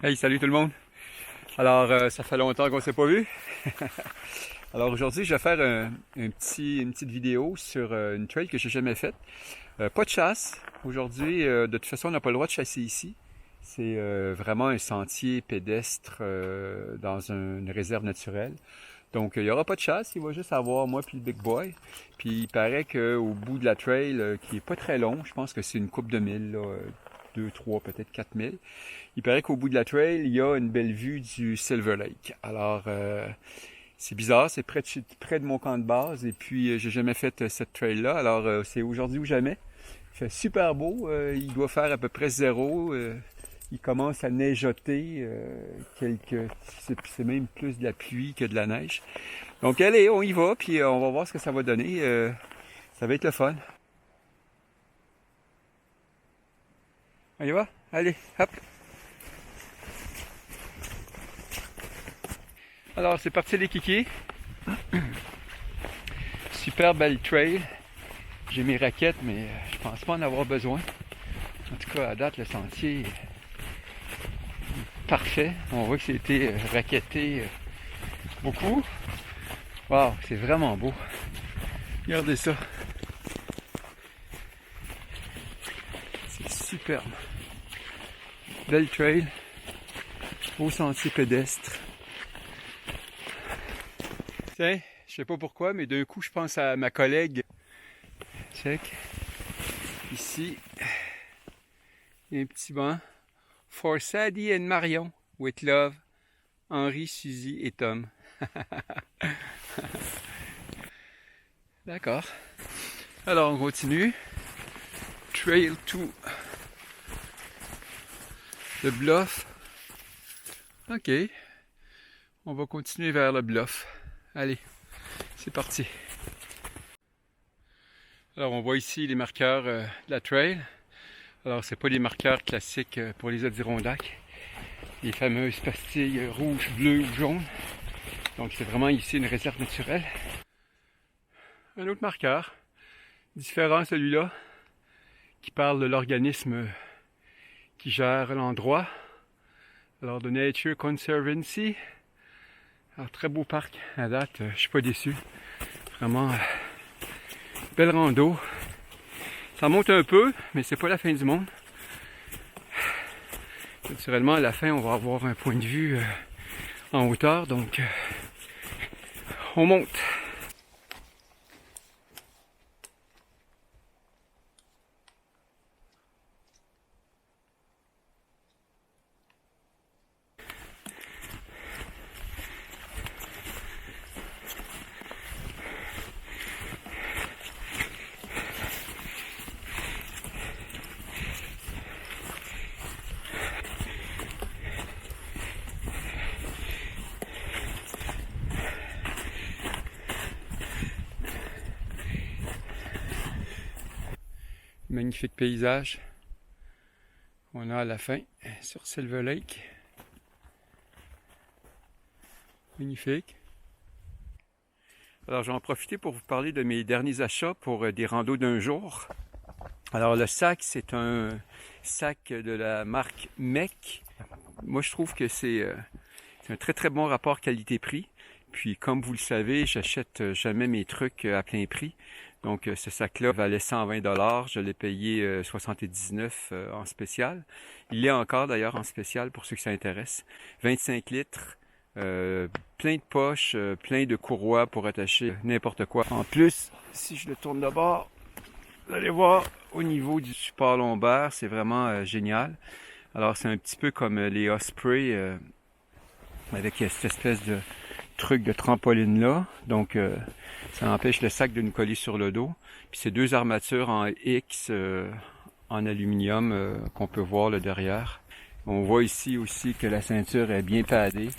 Hey, salut tout le monde! Alors, ça fait longtemps qu'on s'est pas vu. Alors aujourd'hui, je vais faire une petite vidéo sur une trail que j'ai jamais faite. Pas de chasse. Aujourd'hui, de toute façon, on n'a pas le droit de chasser ici. C'est vraiment un sentier pédestre dans une réserve naturelle. Donc, il n'y aura pas de chasse. Il va juste avoir moi puis le Big Boy. Puis il paraît qu'au bout de la trail, qui est pas très long, je pense que c'est une couple de milles, là, 2, 3, peut-être 4 milles. Il paraît qu'au bout de la trail, il y a une belle vue du Silver Lake. Alors, c'est bizarre, c'est près de mon camp de base. Et puis, j'ai jamais fait cette trail-là. Alors, c'est aujourd'hui ou jamais. Il fait super beau. Il doit faire à peu près zéro. Il commence à neigeoter. C'est même plus de la pluie que de la neige. Donc, allez, on y va. Puis, on va voir ce que ça va donner. Ça va être le fun. On y va? Allez, hop! Alors, c'est parti les kikis. Super belle trail. J'ai mes raquettes, mais je pense pas en avoir besoin. En tout cas, à date, le sentier est parfait. On voit que c'était raquetté beaucoup. Waouh, c'est vraiment beau. Regardez ça. C'est superbe. Belle trail. Beau sentier pédestre. Tiens, je sais pas pourquoi, mais d'un coup, je pense à ma collègue. Check. Ici, il y a un petit banc. For Sadie and Marion, with love, Henri, Suzy et Tom. D'accord. Alors, on continue. Trail to le bluff. Ok. On va continuer vers le bluff. Allez, c'est parti. Alors, on voit ici les marqueurs de la trail. Alors, c'est pas les marqueurs classiques pour les Adirondacks. Les fameuses pastilles rouges, bleues ou jaunes. Donc, c'est vraiment ici une réserve naturelle. Un autre marqueur, différent celui-là, qui parle de l'organisme qui gère l'endroit. Alors, The Nature Conservancy. Alors, très beau parc à date. Je suis pas déçu. Vraiment, belle rando. Ça monte un peu, mais c'est pas la fin du monde. Naturellement, à la fin, on va avoir un point de vue en hauteur, donc on monte. Magnifique paysage qu'on a à la fin sur Silver Lake. Magnifique. Alors, je vais en profiter pour vous parler de mes derniers achats pour des randos d'un jour. Alors, le sac, c'est un sac de la marque MEC. Moi, je trouve que c'est un très très bon rapport qualité-prix. Puis, comme vous le savez, j'achète jamais mes trucs à plein prix. Donc, ce sac-là valait 120 $. Je l'ai payé 79 en spécial. Il est encore d'ailleurs en spécial pour ceux que ça intéresse. 25 litres, plein de poches, plein de courroies pour attacher n'importe quoi. En plus, si je le tourne de bord, vous allez voir au niveau du support lombaire, c'est vraiment génial. Alors, c'est un petit peu comme les Osprey avec cette espèce de truc de trampoline là, donc ça empêche le sac de nous coller sur le dos. Puis c'est deux armatures en X en aluminium qu'on peut voir là derrière. On voit ici aussi que la ceinture est bien padée.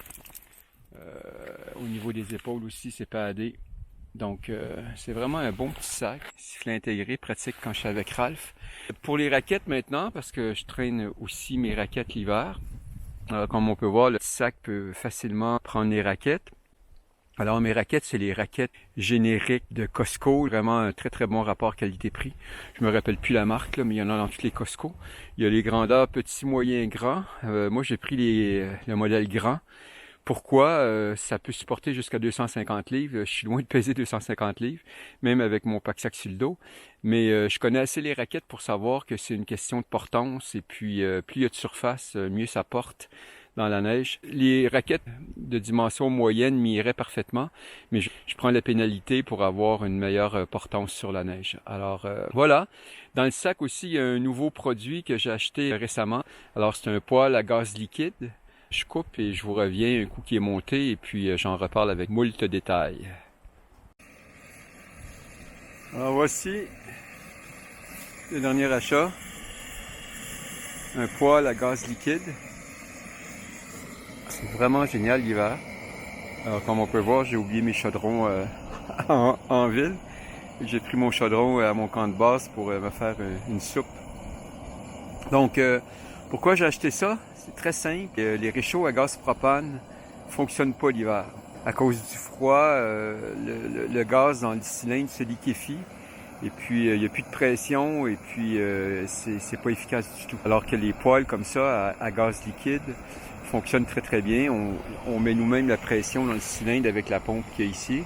Au niveau des épaules aussi c'est padé. Donc c'est vraiment un bon petit sac, sifflet intégré, pratique quand je suis avec Ralph. Pour les raquettes maintenant, parce que je traîne aussi mes raquettes l'hiver. Comme on peut voir, le sac peut facilement prendre les raquettes. Alors mes raquettes, c'est les raquettes génériques de Costco, vraiment un très très bon rapport qualité-prix. Je me rappelle plus la marque, là, mais il y en a dans tous les Costco. Il y a les grandeurs petits, moyens, grands. Moi j'ai pris le modèle grand. Pourquoi? Ça peut supporter jusqu'à 250 livres. Je suis loin de peser 250 livres, même avec mon pack-sac sur le dos. Mais je connais assez les raquettes pour savoir que c'est une question de portance. Et puis, plus il y a de surface, mieux ça porte dans la neige. Les raquettes de dimension moyenne m'y iraient parfaitement, mais je prends la pénalité pour avoir une meilleure portance sur la neige. Alors, voilà. Dans le sac aussi, il y a un nouveau produit que j'ai acheté récemment. Alors, c'est un poêle à gaz liquide. Je coupe et je vous reviens un coup qui est monté et puis j'en reparle avec moult détails. Alors voici le dernier achat. Un poêle à gaz liquide. C'est vraiment génial l'hiver. Alors comme on peut voir, j'ai oublié mes chaudrons en ville. J'ai pris mon chaudron à mon camp de base pour me faire une soupe. Donc pourquoi j'ai acheté ça? C'est très simple. Les réchauds à gaz propane ne fonctionnent pas l'hiver. À cause du froid, le gaz dans le cylindre se liquéfie. Et puis, il n'y a plus de pression et puis c'est pas efficace du tout. Alors que les poêles comme ça, à gaz liquide, fonctionnent très très bien. On met nous-mêmes la pression dans le cylindre avec la pompe qu'il y a ici.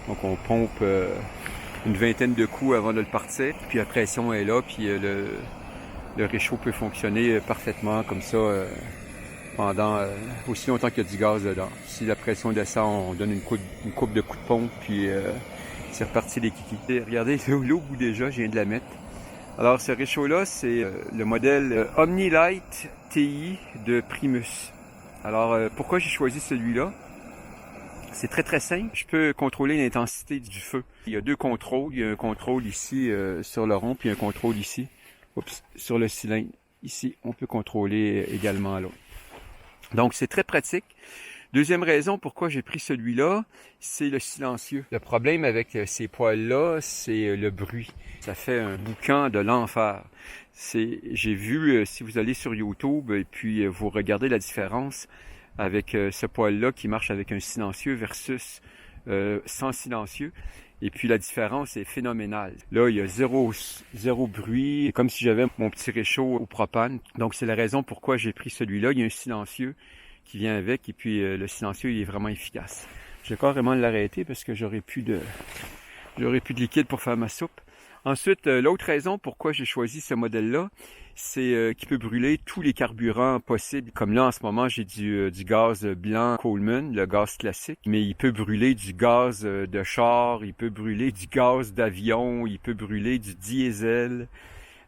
Donc on pompe une vingtaine de coups avant de le partir. Puis la pression est là, puis le réchaud peut fonctionner parfaitement comme ça pendant aussi longtemps qu'il y a du gaz dedans. Si la pression descend, on donne une coupe de coups de pompe, puis c'est reparti les kikis. Et regardez, l'eau bout déjà, je viens de la mettre. Alors ce réchaud-là, c'est le modèle OmniLite TI de Primus. Alors pourquoi j'ai choisi celui-là? C'est très très simple. Je peux contrôler l'intensité du feu. Il y a deux contrôles. Il y a un contrôle ici sur le rond, puis un contrôle ici. Oups, sur le cylindre. Ici, on peut contrôler également l'autre. Donc, c'est très pratique. Deuxième raison pourquoi j'ai pris celui-là, c'est le silencieux. Le problème avec ces poêles-là, c'est le bruit. Ça fait un boucan de l'enfer. J'ai vu, si vous allez sur YouTube et puis vous regardez la différence avec ce poêle-là qui marche avec un silencieux versus sans silencieux. Et puis la différence est phénoménale. Là, il y a zéro bruit, comme si j'avais mon petit réchaud au propane. Donc c'est la raison pourquoi j'ai pris celui-là. Il y a un silencieux qui vient avec et puis le silencieux il est vraiment efficace. Je vais carrément l'arrêter parce que j'aurai plus de liquide pour faire ma soupe. Ensuite, l'autre raison pourquoi j'ai choisi ce modèle-là, c'est qu'il peut brûler tous les carburants possibles. Comme là, en ce moment, j'ai du gaz blanc Coleman, le gaz classique. Mais il peut brûler du gaz de char, il peut brûler du gaz d'avion, il peut brûler du diesel.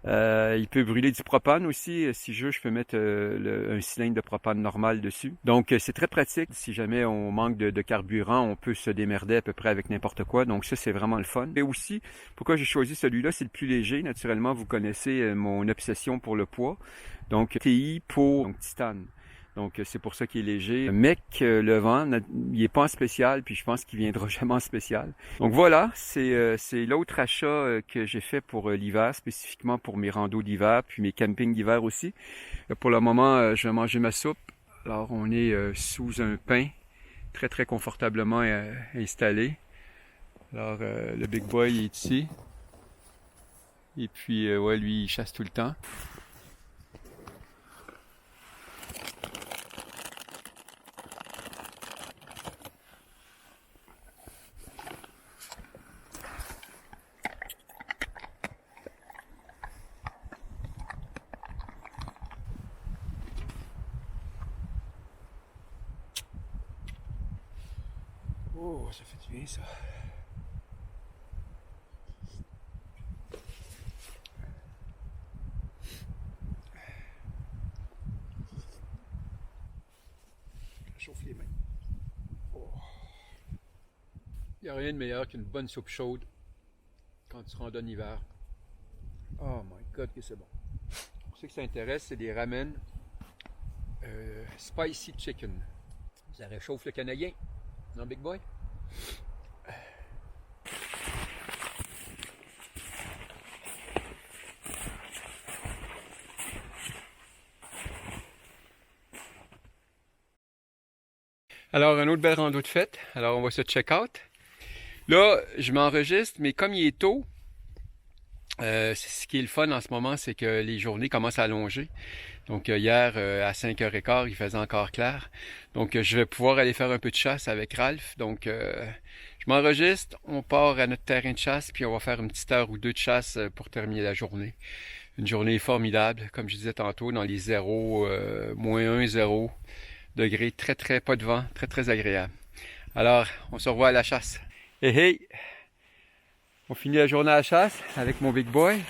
Il peut brûler du propane aussi. Si je peux mettre un cylindre de propane normal dessus. Donc, c'est très pratique. Si jamais on manque de carburant, on peut se démerder à peu près avec n'importe quoi. Donc, ça, c'est vraiment le fun. Et aussi, pourquoi j'ai choisi celui-là, c'est le plus léger. Naturellement, vous connaissez mon obsession pour le poids. Donc, TI pour titane. Donc, c'est pour ça qu'il est léger. Mec, le vent, il est pas en spécial, puis je pense qu'il viendra jamais en spécial. Donc voilà, c'est l'autre achat que j'ai fait pour l'hiver, spécifiquement pour mes randos d'hiver, puis mes campings d'hiver aussi. Pour le moment, je vais manger ma soupe. Alors, on est sous un pin, très très confortablement installé. Alors, le Big Boy est ici. Et puis, ouais, lui, il chasse tout le temps. Oh, ça fait du bien ça. Je chauffe les mains. Oh. Il n'y a rien de meilleur qu'une bonne soupe chaude quand tu randonnes hiver. Oh my god que c'est bon. Pour ceux qui s'intéressent, c'est des ramen spicy chicken. Ça réchauffe le canadien. Non, Big Boy? Alors, une autre belle rando de fête. Alors, on va se check-out. Là, je m'enregistre, mais comme il est tôt, ce qui est le fun en ce moment, c'est que les journées commencent à allonger. Donc, hier, à 5h15, il faisait encore clair. Donc, je vais pouvoir aller faire un peu de chasse avec Ralph. Donc, je m'enregistre, on part à notre terrain de chasse, puis on va faire une petite heure ou deux de chasse pour terminer la journée. Une journée formidable, comme je disais tantôt, dans les 0, -1, 0 degrés, très très pas de vent, très très agréable. Alors, on se revoit à la chasse. Hey hey! On finit la journée à la chasse avec mon big boy.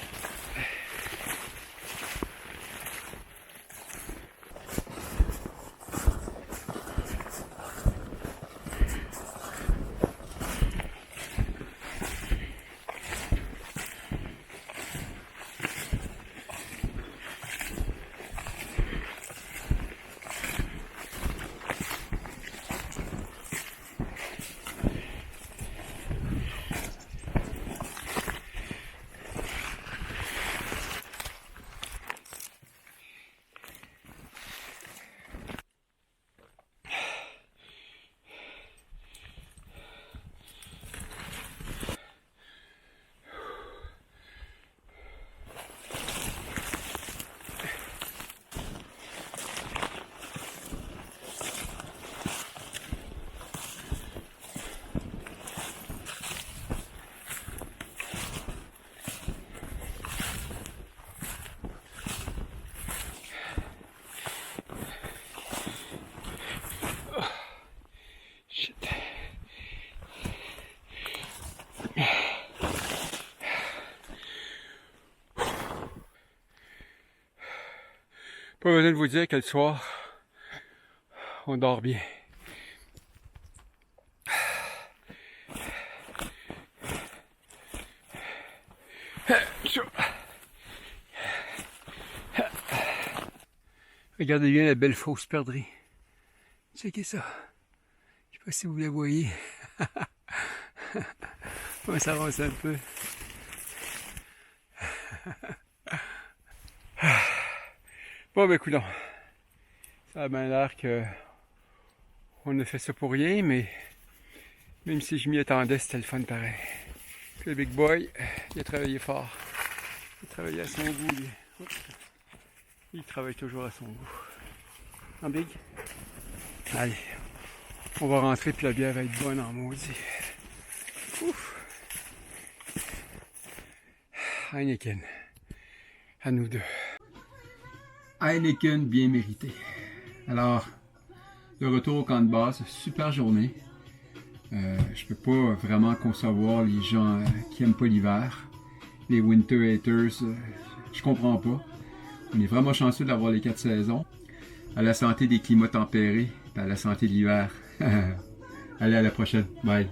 Pas besoin de vous dire que le soir, on dort bien. Regardez bien la belle fausse perdrix. Checkez ça. Je sais pas si vous la voyez. On s'avance un peu. Bon, ben, coudonc. Ça a bien l'air que on a fait ça pour rien, mais même si je m'y attendais, c'était le fun pareil. Puis le big boy, il a travaillé fort. Il a travaillé à son goût, lui. Il travaille toujours à son goût. En big? Allez, on va rentrer puis la bière va être bonne en maudit. Ouf! Heineken. À nous deux. Heineken bien mérité. Alors, de retour au camp de base, super journée. Je peux pas vraiment concevoir les gens qui aiment pas l'hiver. Les winter haters, je comprends pas. On est vraiment chanceux d'avoir les 4 saisons. À la santé des climats tempérés, à la santé de l'hiver. Allez, à la prochaine. Bye.